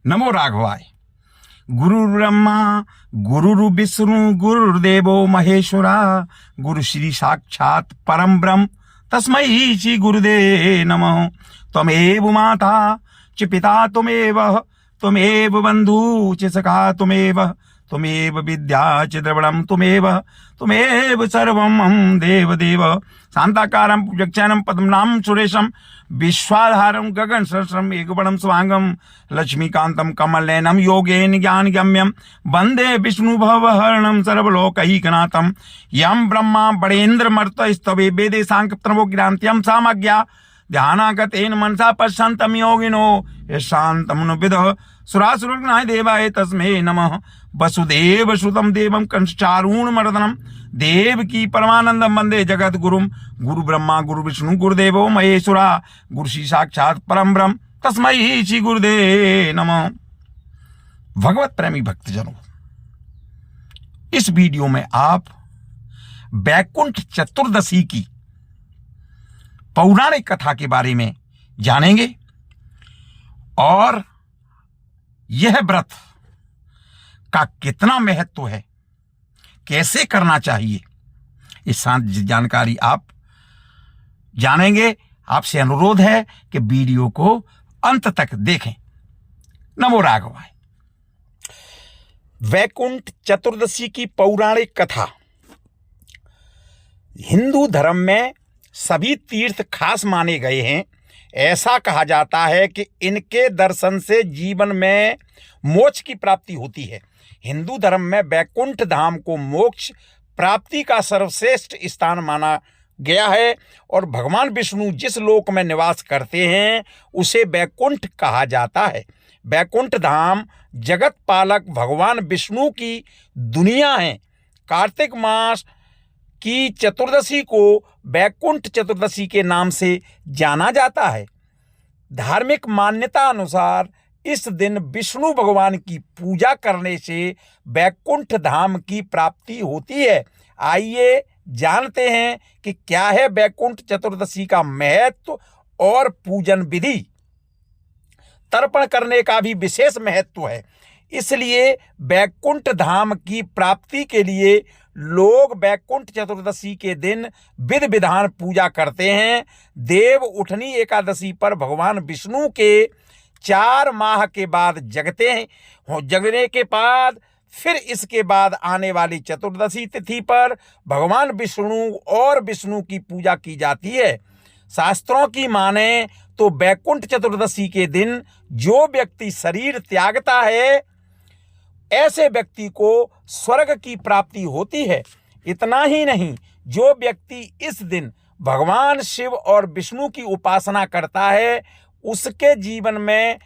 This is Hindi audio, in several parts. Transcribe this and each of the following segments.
नमो राघवाय। गुरु ब्रह्मा गुरु विष्णु गुरुर्देवो महेश्वरा गुरु श्री साक्षात परम ब्रह्म तस्मै श्री गुरुदेव नमः। त्वमेव माता च पिता त्वमेव बंधु च सखा त्वमेव विद्या च द्रविणं त्वमेव सर्वं देव शांताकारं भुजगशयनं पद्मनाभं सुरेशं विश्वाधारं गगन सहस्रम एकवणं स्वांगं लक्ष्मीकांतं कमलनयनं योगेन ज्ञानगम्यं वंदे विष्णु भवहरणं सर्वलोकैकनाथं यं ब्रह्मा बड़ेन्द्रमर्तस्तवे वेदे सांख्यप्रणवो ज्ञान्त्यं सामज्ञा ध्यानागतेन मनसा पश्यन्तं योगिनो यशान्तं विदः सुरासुरगणाय देवाय तस्मै नमः। वसुदेव सुतं देवं कंसचारूणमर्दनं देवकी परमानंदं वंदे जगत गुरुम। गुरु ब्रह्मा गुरु विष्णु गुरुदेवो महेश्वरा गुरु श्री साक्षात परम ब्रह्म तस्मै श्री गुरुदेव नमः। भगवत प्रेमी भक्तजनों, इस वीडियो में आप बैकुंठ चतुर्दशी की पौराणिक कथा के बारे में जानेंगे और यह व्रत का कितना महत्व है, कैसे करना चाहिए, इस जानकारी आप जानेंगे। आपसे अनुरोध है कि वीडियो को अंत तक देखें। नमो राघवाय। वैकुंठ चतुर्दशी की पौराणिक कथा। हिंदू धर्म में सभी तीर्थ खास माने गए हैं। ऐसा कहा जाता है कि इनके दर्शन से जीवन में मोक्ष की प्राप्ति होती है। हिंदू धर्म में वैकुंठ धाम को मोक्ष प्राप्ति का सर्वश्रेष्ठ स्थान माना गया है और भगवान विष्णु जिस लोक में निवास करते हैं उसे वैकुंठ कहा जाता है। वैकुंठ धाम जगत पालक भगवान विष्णु की दुनिया है। कार्तिक मास की चतुर्दशी को वैकुंठ चतुर्दशी के नाम से जाना जाता है। धार्मिक मान्यता अनुसार इस दिन विष्णु भगवान की पूजा करने से वैकुंठ धाम की प्राप्ति होती है। आइए जानते हैं कि क्या है वैकुंठ चतुर्दशी का महत्व और पूजन विधि। तर्पण करने का भी विशेष महत्व है, इसलिए वैकुंठ धाम की प्राप्ति के लिए लोग वैकुंठ चतुर्दशी के दिन विधि विधान पूजा करते हैं। देव उठनी एकादशी पर भगवान विष्णु के 4 माह के बाद जगते हैं। जगने के बाद फिर इसके बाद आने वाली चतुर्दशी तिथि पर भगवान विष्णु और विष्णु की पूजा की जाती है। शास्त्रों की माने तो वैकुंठ चतुर्दशी के दिन जो व्यक्ति शरीर त्यागता है ऐसे व्यक्ति को स्वर्ग की प्राप्ति होती है। इतना ही नहीं, जो व्यक्ति इस दिन भगवान शिव और विष्णु की उपासना करता है उसके जीवन में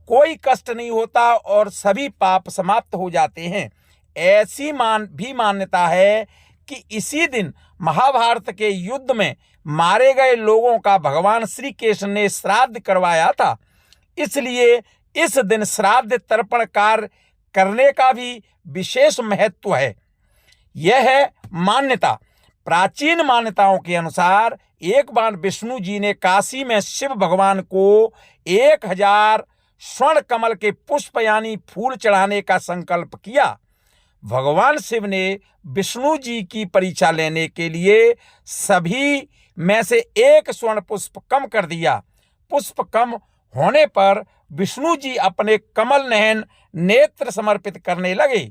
कोई कष्ट नहीं होता और सभी पाप समाप्त हो जाते हैं। ऐसी मान्यता है कि इसी दिन महाभारत के युद्ध में मारे गए लोगों का भगवान श्री कृष्ण ने श्राद्ध करवाया था, इसलिए इस दिन श्राद्ध तर्पण कार्य करने का भी विशेष महत्व है। यह है मान्यता। प्राचीन मान्यताओं के अनुसार एक बार विष्णु जी ने काशी में शिव भगवान को 1000 स्वर्ण कमल के पुष्प यानी फूल चढ़ाने का संकल्प किया। भगवान शिव ने विष्णु जी की परीक्षा लेने के लिए सभी में से एक स्वर्ण पुष्प कम कर दिया। पुष्प कम होने पर विष्णु जी अपने कमल नयन नेत्र समर्पित करने लगे।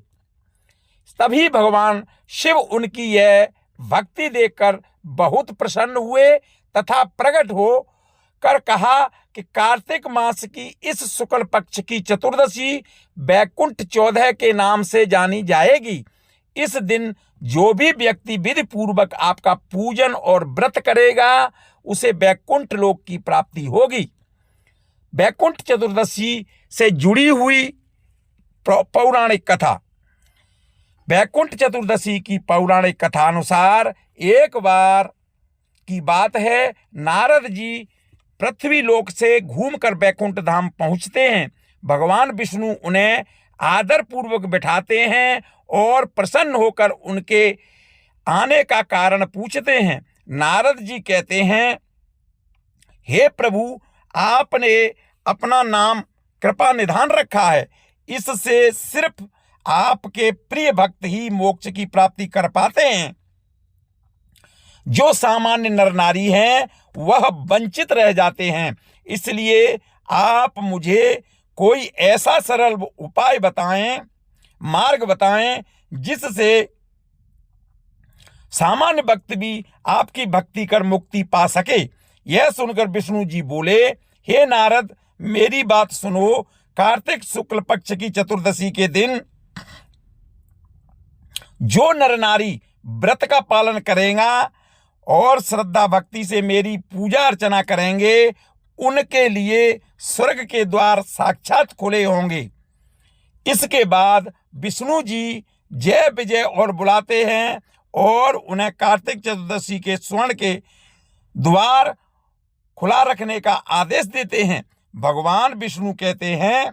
तभी भगवान शिव उनकी यह भक्ति देखकर बहुत प्रसन्न हुए तथा प्रकट हो कर कहा कि कार्तिक मास की इस शुक्ल पक्ष की चतुर्दशी वैकुंठ 14 के नाम से जानी जाएगी। इस दिन जो भी व्यक्ति विधि पूर्वक आपका पूजन और व्रत करेगा उसे वैकुंठ लोक की प्राप्ति होगी। वैकुंठ चतुर्दशी से जुड़ी हुई पौराणिक कथा। वैकुंठ चतुर्दशी की पौराणिक कथा अनुसार एक बार की बात है, नारद जी पृथ्वी लोक से घूमकर वैकुंठ धाम पहुंचते हैं। भगवान विष्णु उन्हें आदर पूर्वक बिठाते हैं और प्रसन्न होकर उनके आने का कारण पूछते हैं। नारद जी कहते हैं, हे प्रभु, आपने अपना नाम कृपा निधान रखा है। इससे सिर्फ आपके प्रिय भक्त ही मोक्ष की प्राप्ति कर पाते हैं। जो सामान्य नर नारी हैं वह वंचित रह जाते हैं। इसलिए आप मुझे कोई ऐसा सरल उपाय बताएं, मार्ग बताएं, जिससे सामान्य भक्त भी आपकी भक्ति कर मुक्ति पा सके। यह सुनकर विष्णु जी बोले, हे नारद, मेरी बात सुनो। कार्तिक शुक्ल पक्ष की चतुर्दशी के दिन जो नर नारी व्रत का पालन करेगा और श्रद्धा भक्ति से मेरी पूजा अर्चना करेंगे, उनके लिए स्वर्ग के द्वार साक्षात खुले होंगे। इसके बाद विष्णु जी जय विजय और बुलाते हैं और उन्हें कार्तिक चतुर्दशी के स्वर्ण के द्वार खुला रखने का आदेश देते हैं। भगवान विष्णु कहते हैं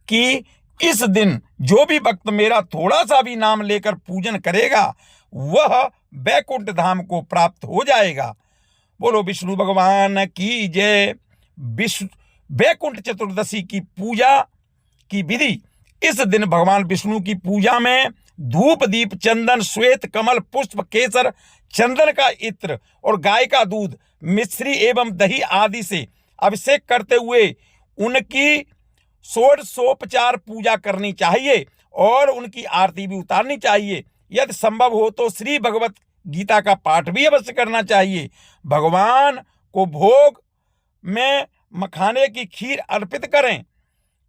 कि इस दिन जो भी भक्त मेरा थोड़ा सा भी नाम लेकर पूजन करेगा वह वैकुंठ धाम को प्राप्त हो जाएगा। बोलो विष्णु भगवान की जय। वैकुंठ चतुर्दशी की पूजा की विधि। इस दिन भगवान विष्णु की पूजा में धूप दीप चंदन श्वेत कमल पुष्प केसर चंदन का इत्र और गाय का दूध मिश्री एवं दही आदि से अभिषेक करते हुए उनकी षोडशोपचार पूजा करनी चाहिए और उनकी आरती भी उतारनी चाहिए। यदि संभव हो तो श्री भगवत गीता का पाठ भी अवश्य करना चाहिए। भगवान को भोग में मखाने की खीर अर्पित करें।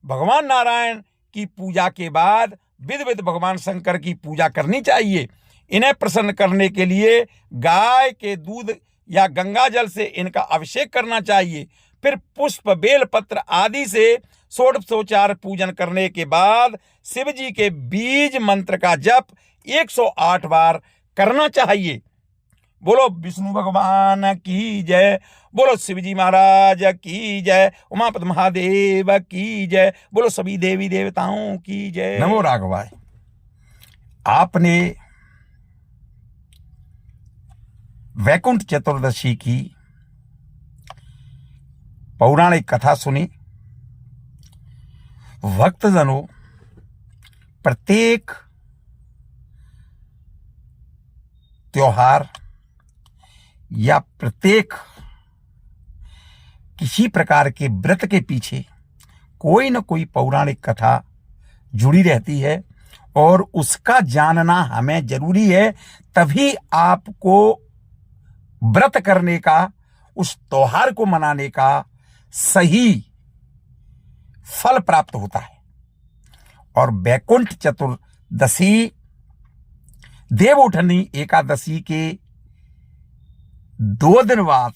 भगवान नारायण की पूजा के बाद विध भगवान शंकर की पूजा करनी चाहिए। इन्हें प्रसन्न करने के लिए गाय के दूध या गंगा जल से इनका अभिषेक करना चाहिए। फिर पुष्प बेल पत्र आदि से षोडशोपचार पूजन करने के बाद शिव जी के बीज मंत्र का जप 108 बार करना चाहिए। बोलो विष्णु भगवान की जय। बोलो शिवजी महाराज की जय। उमापति महादेव की जय। बोलो सभी देवी देवताओं की जय। नमो राघवाय। आपने वैकुंठ चतुर्दशी की पौराणिक कथा सुनी। भक्तजनों, प्रत्येक त्योहार या प्रत्येक किसी प्रकार के व्रत के पीछे कोई न कोई पौराणिक कथा जुड़ी रहती है और उसका जानना हमें जरूरी है। तभी आपको व्रत करने का, उस त्योहार को मनाने का सही फल प्राप्त होता है। और वैकुंठ चतुर्दशी देवउठनी एकादशी के 2 दिन बाद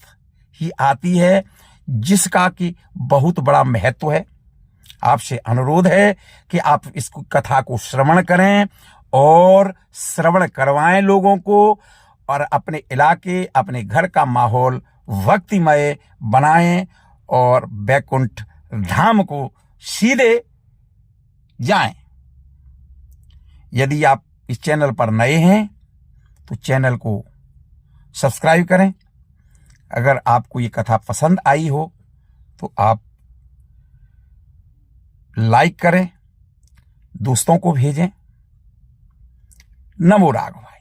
ही आती है, जिसका कि बहुत बड़ा महत्व है। आपसे अनुरोध है कि आप इस कथा को श्रवण करें और श्रवण करवाएं लोगों को, और अपने इलाके, अपने घर का माहौल भक्तिमय बनाएं और वैकुंठ धाम को सीधे जाएं। यदि आप इस चैनल पर नए हैं तो चैनल को सब्सक्राइब करें। अगर आपको ये कथा पसंद आई हो तो आप लाइक करें, दोस्तों को भेजें। नमो राघवाय।